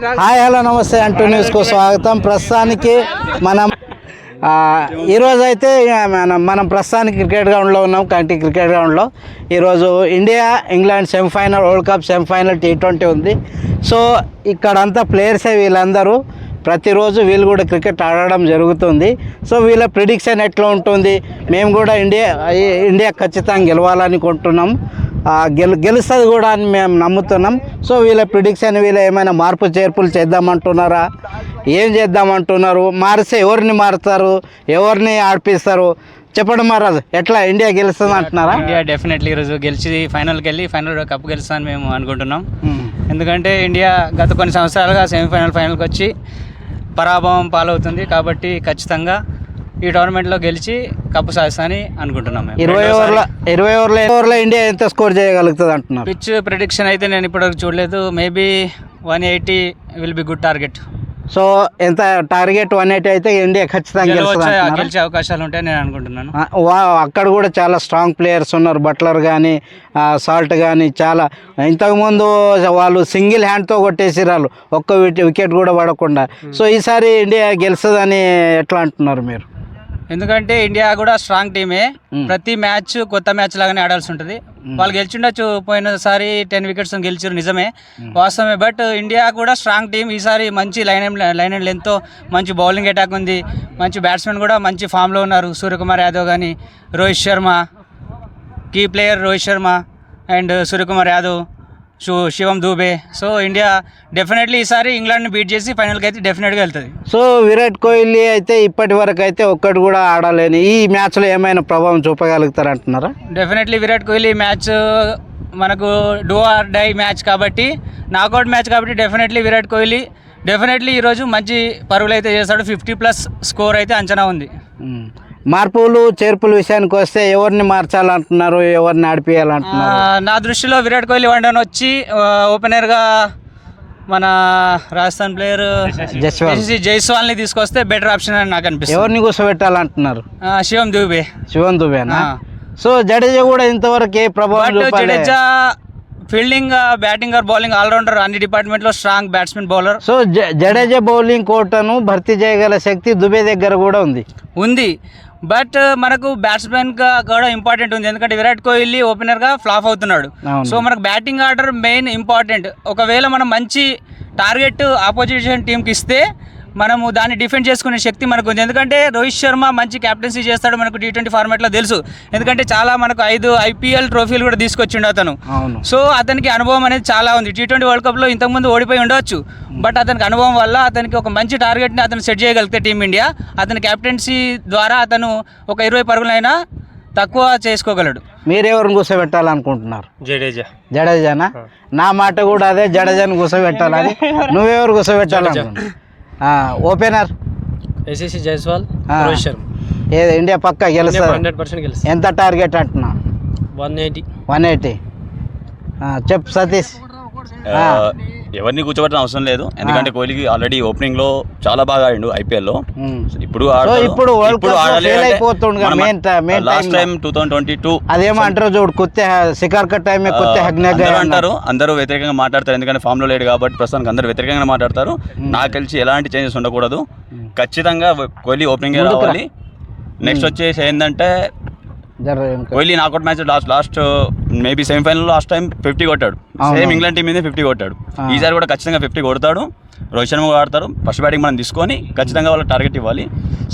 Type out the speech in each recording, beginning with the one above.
Hi hello నమస్తే అంటూ న్యూస్కు స్వాగతం. ప్రస్తుతానికి మనం ఈరోజు అయితే మనం ప్రస్తుతానికి క్రికెట్ గ్రౌండ్లో ఉన్నాం, కంటి క్రికెట్ గ్రౌండ్లో. ఈరోజు India England semifinal, world cup semi-final T20 ఉంది. సో ఇక్కడంతా ప్లేయర్సే వీళ్ళందరూ. ప్రతిరోజు వీళ్ళు కూడా క్రికెట్ ఆడడం జరుగుతుంది. సో వీళ్ళ ప్రిడిక్షన్ ఎట్లా ఉంటుంది, మేము కూడా ఇండియా ఖచ్చితంగా గెలవాలని కొంటున్నాం, గెలుస్తుంది కూడా అని మేము నమ్ముతున్నాం. సో వీళ్ళ ప్రిడిక్షన్, వీళ్ళ ఏమైనా మార్పు చేర్పులు చేద్దామంటున్నారా, ఏం చేద్దామంటున్నారు, మారిస్తే ఎవరిని మారుతారు, ఎవరిని ఆడిపిస్తారు చెప్పండి మహారాజు. ఎట్లా ఇండియా గెలుస్తుంది అంటున్నారా? ఇండియా డెఫినెట్లీ ఈరోజు గెలిచి ఫైనల్కి వెళ్ళి ఫైనల్ కప్ గెలుస్తుందని మేము అనుకుంటున్నాం. ఎందుకంటే ఇండియా గత కొన్ని సంవత్సరాలుగా సెమీఫైనల్ ఫైనల్కి వచ్చి పరాభవం పాలవుతుంది. కాబట్టి ఖచ్చితంగా ఈ టోర్నమెంట్లో గెలిచి కప్పు సాధిస్తామని అనుకుంటున్నాం. 20 ఓవర్లో ఇండియా ఎంత స్కోర్ చేయగలుగుతుంది అంటున్నారు? పిచ్ ప్రిడిక్షన్ అయితే నేను ఇప్పటివరకు చూడలేదు. Maybe 180 will be good target. So ఎంత టార్గెట్ 180 అయితే ఇండియా ఖచ్చితంగా గెలిచే అవకాశాలు ఉంటాయని నేను అనుకుంటున్నాను. అక్కడ కూడా చాలా స్ట్రాంగ్ ప్లేయర్స్ ఉన్నారు, బట్లర్ కానీ సాల్ట్ కానీ. చాలా ఇంతకుముందు వాళ్ళు సింగిల్ హ్యాండ్తో కొట్టేసిరాళ్ళు, ఒక్క వికెట్ కూడా పడకుండా. సో ఈసారి ఇండియా గెలుస్తుందని ఎట్లా అంటున్నారు మీరు? ఎందుకంటే ఇండియా కూడా స్ట్రాంగ్ టీమే. ప్రతి మ్యాచ్ కొత్త మ్యాచ్ లాగానే ఆడాల్సి ఉంటుంది. వాళ్ళు గెలిచిండొచ్చు, పోయినసారి 10 వికెట్స్ గెలిచారు నిజమే, వాస్తవమే. బట్ ఇండియా కూడా స్ట్రాంగ్ టీం. ఈసారి మంచి లైన్ అండ్ లెంత్తో మంచి బౌలింగ్ అటాక్ ఉంది. మంచి బ్యాట్స్మెన్ కూడా మంచి ఫామ్లో ఉన్నారు. సూర్యకుమార్ యాదవ్ కానీ, Rohit Sharma, key player Rohit Sharma and Suryakumar Yadav, Shivam Dube. So India definitely ఈసారి ఇంగ్లాండ్ని బీట్ చేసి ఫైనల్కి అయితే డెఫినెట్గా వెళ్తుంది. సో విరాట్ కోహ్లీ అయితే ఇప్పటి వరకు అయితే ఒక్కటి కూడా ఆడలేని ఈ మ్యాచ్లో ఏమైనా ప్రభావం చూపగలుగుతారు అంటున్నారా? డెఫినెట్లీ విరాట్ కోహ్లీ మ్యాచ్ మనకు డూ ఆర్ డై మ్యాచ్ కాబట్టి, నాకౌట్ మ్యాచ్ కాబట్టి డెఫినెట్లీ విరాట్ కోహ్లీ డెఫినెట్లీ ఈరోజు మంచి పరుగులు అయితే చేస్తాడు. 50+ స్కోర్ అయితే అంచనా ఉంది. మార్పులు చేర్పుల విషయానికి వస్తే ఎవరిని మార్చాలంటున్నారు, ఎవరిని ఆడిపియాలంటున్నారు? నా దృష్టిలో విరాట్ కోహ్లీ వన్డౌన్ వచ్చి ఓపెనర్గా మన రాజస్థాన్ ప్లేయర్ జైస్వాల్ని తీసుకొస్తే బెటర్ ఆప్షన్ అని నాకు అనిపిస్తుంది. ఎవరిని కూర్చోబెట్టాలంటున్నారు? శివం దూబేనా? సో జడేజా కూడా ఇంతవరకు ఏ ప్రభావం? Jadeja fielding, batting, bowling allrounder, అన్ని డిపార్ట్మెంట్లో strong batsmen, bowler. So Jadeja bowling కోటను భర్తీ చేయగల శక్తి దుబే దగ్గర కూడా ఉంది. బట్ మనకు బ్యాట్స్మెన్గా కూడా ఇంపార్టెంట్ ఉంది. ఎందుకంటే విరాట్ కోహ్లీ ఓపెనర్గా ఫ్లాప్ అవుతున్నాడు. సో మనకు బ్యాటింగ్ ఆర్డర్ మెయిన్ ఇంపార్టెంట్. ఒకవేళ మనం మంచి టార్గెట్ ఆపోజిషన్ టీంకి ఇస్తే మనము దాన్ని డిఫెండ్ చేసుకునే శక్తి మనకు ఉంది. ఎందుకంటే రోహిత్ శర్మ మంచి క్యాప్టెన్సీ చేస్తాడు మనకు T20 ఫార్మాట్లో తెలుసు. ఎందుకంటే చాలా మనకు 5 IPL ట్రోఫీలు కూడా తీసుకొచ్చిండు అతను. సో అతనికి అనుభవం అనేది చాలా ఉంది. T20 వరల్డ్ కప్లో ఇంతకుముందు ఓడిపోయి ఉండవచ్చు, బట్ అతనికి అనుభవం వల్ల అతనికి ఒక మంచి టార్గెట్ని అతను సెట్ చేయగలిగితే టీమిండియా, అతని క్యాప్టెన్సీ ద్వారా అతను ఒక 20 పరుగులైనా తక్కువ చేసుకోగలడు. మీరెవరిని కూర్చోబెట్టాలనుకుంటున్నారు? జడేజానా? నా మాట కూడా అదే, జడేజాని కూర్చోబెట్టాలని. నువ్వెవరు కూర్చోబెట్టాలనుకుంటున్నావు? ఓపెనర్ యశస్వి జైస్వాల్, రోహిత్ శర్మ. ఇండియా పక్కా గెలుస్తుంది, 100% గెలుస్తుంది. ఎంత టార్గెట్ అంటున్నా? 180. చెప్పు సతీష్. ఎవరిని కూర్చోబెట్టిన అవసరం లేదు, ఎందుకంటే కోహ్లీకి ఆల్రెడీ ఓపెనింగ్ లో చాలా బాగా ఆడిండు IPL లో. ఇప్పుడు లాస్ట్ టైం 2022 అదేమంటారు చూడు, కొత్త శిఖర్ కట్ టైం అంటారు. అందరూ వ్యతిరేకంగా మాట్లాడతారు, ఎందుకంటే ఫామ్ లో లేడు కాబట్టి ప్రస్తుతానికి అందరూ వ్యతిరేకంగా మాట్లాడతారు. నాకు తెలిసి ఎలాంటి చేంజెస్ ఉండకూడదు, ఖచ్చితంగా కోహ్లీ ఓపెనింగ్ రావాలి. నెక్స్ట్ వచ్చేసి ఏంటంటే Kohli knockout match last maybe semi-final last time 50 కొట్టాడు. సేమ్ ఇంగ్లాండ్ టీం మీద 50 కొట్టాడు. ఈసారి కూడా ఖచ్చితంగా 50 కొడతాడు. రోహిత్ శర్మ ఆడతారు. ఫస్ట్ బ్యాటింగ్ మనం తీసుకొని ఖచ్చితంగా వాళ్ళకి టార్గెట్ ఇవ్వాలి.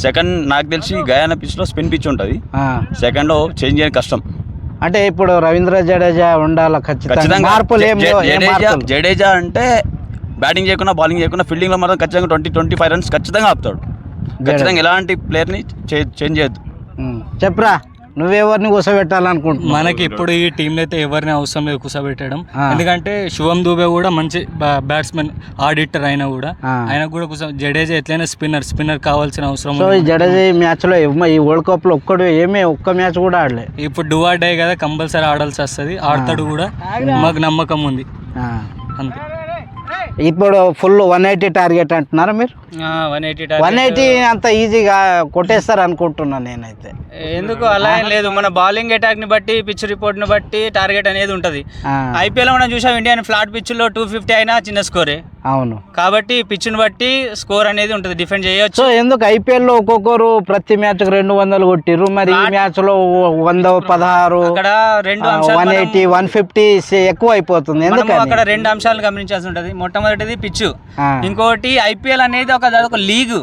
సెకండ్ నాకు తెలిసి గయానా పిచ్లో స్పిన్ పిచ్ ఉంటుంది, సెకండ్లో చేంజ్ చేయడం కష్టం. అంటే ఇప్పుడు రవీంద్ర జడేజా ఉండాలి ఖచ్చితంగా. జడేజా అంటే బ్యాటింగ్ చేయకుండా బౌలింగ్ చేయకుండా ఫీల్డింగ్లో మాత్రం ఖచ్చితంగా 20-25 రన్స్ ఖచ్చితంగా ఆపుతాడు. ఖచ్చితంగా ఎలాంటి ప్లేయర్ని చేంజ్ చేయొద్దు. చెప్పరా, నువ్వెవరిని కూర్చోబెట్టాలనుకుంటున్నావు? మనకి ఇప్పుడు ఈ టీంలో అయితే ఎవరిని అవసరం లేదు కూర్చోబెట్టడం. ఎందుకంటే శివం దూబే కూడా మంచి బ్యాట్స్మెన్, ఆడిటర్ అయినా కూడా ఆయనకు కూడా జడేజా ఎట్లయినా స్పిన్నర్ కావాల్సిన అవసరం. సో ఈ జడేజా ఈ మ్యాచ్లో ఈ వరల్డ్ కప్లో ఒక్క మ్యాచ్ కూడా ఆడలేదు. ఇప్పుడు డూ ఆర్ డై కదా, కంపల్సరీ ఆడాల్సి వస్తుంది. ఆడతాడు కూడా, మాకు నమ్మకం ఉంది అంతే. ఇప్పుడు ఫుల్ 180 టార్గెట్ అంటున్నారా మీరు? 180 అంత ఈజీగా కొట్టేస్తారు అనుకుంటున్నాను నేనైతే. ఎందుకు అలా ఏం లేదు, మన బౌలింగ్ అటాక్ ని బట్టి పిచ్ రిపోర్ట్ ని బట్టి టార్గెట్ అనేది ఉంటుంది. ఐపీఎల్ మనం చూసాం, ఇండియన్ ఫ్లాట్ పిచ్ లో 250 అయినా చిన్న స్కోరే. అవును, కాబట్టి పిచ్ ని బట్టి స్కోర్ అనేది ఉంటుంది, డిఫెండ్ చేయొచ్చు. సో ఎందుకు ఐపీఎల్ లో ఒక్కొక్కరు ప్రతి మ్యాచ్ 200 కొట్టిర్రు, మరి ఈ మ్యాచ్ లో 116, అక్కడ 180, 150 ఎక్కువ అయిపోతుంది ఎందుకు? అక్కడ 2 అంశాలు గమనించాల్సి ఉంటుంది. మొట్టమొదటిది పిచ్, ఇంకోటి ఐపీఎల్ అనేది ఒక లీగ్.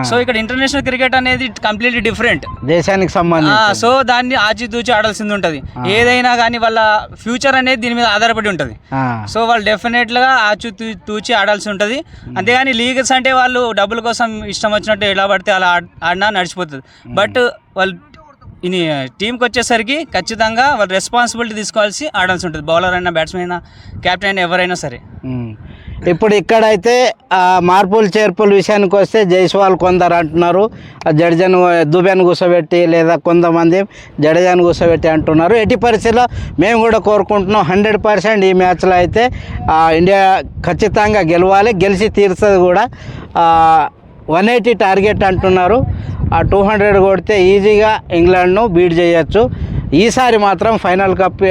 సో ఇక్కడ ఇంటర్నేషనల్ క్రికెట్ అనేది కంప్లీట్లీ డిఫరెంట్, దేశానికి సంబంధించి. సో దాన్ని ఆచితూచి ఆడాల్సింది ఉంటుంది. ఏదైనా కానీ వాళ్ళ ఫ్యూచర్ అనేది దీని మీద ఆధారపడి ఉంటుంది. సో వాళ్ళు డెఫినెట్ గా ఆచితూచి ఆడాల్సి ఉంటుంది. అంతేగాని లీగల్స్ అంటే వాళ్ళు డబ్బుల కోసం ఇష్టం వచ్చినట్టు ఎలా పడితే అలా ఆడినా నడిచిపోతుంది. బట్ వాళ్ళు ఇని టీంకి వచ్చేసరికి ఖచ్చితంగా వాళ్ళు రెస్పాన్సిబిలిటీ తీసుకోవాల్సి ఆడాల్సి ఉంటుంది. బౌలర్ అయినా, బ్యాట్స్మెన్ అయినా, కెప్టెన్ అయినా, ఎవరైనా సరే. ఇప్పుడు ఇక్కడైతే మార్పులు చేర్పుల విషయానికి వస్తే జైస్వాల్ కొందరు అంటున్నారు జడేజాను దుబేను కూర్చోబెట్టి, లేదా కొంతమంది జడేజాను కూర్చోబెట్టి అంటున్నారు. ఎట్టి పరిస్థితుల్లో మేము కూడా కోరుకుంటున్నాం 100% ఈ మ్యాచ్లో అయితే ఇండియా ఖచ్చితంగా గెలవాలి, గెలిచి తీరుస్తుంది కూడా. 180 టార్గెట్ అంటున్నారు, 200 కొడితే ఈజీగా ఇంగ్లాండ్ను బీట్ చేయొచ్చు. ఈసారి మాత్రం ఫైనల్ కప్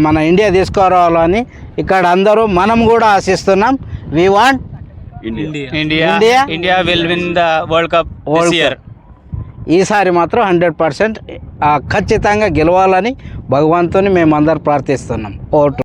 మన ఇండియా తీసుకురావాలని ఇక్కడ అందరూ మనం కూడా ఆశిస్తున్నాం. We want India will win the world cup this year. ఈసారి మాత్రం 100% ఖచ్చితంగా గెలవాలని భగవంతుని మేమందరూ ప్రార్థిస్తున్నాం. ఓటు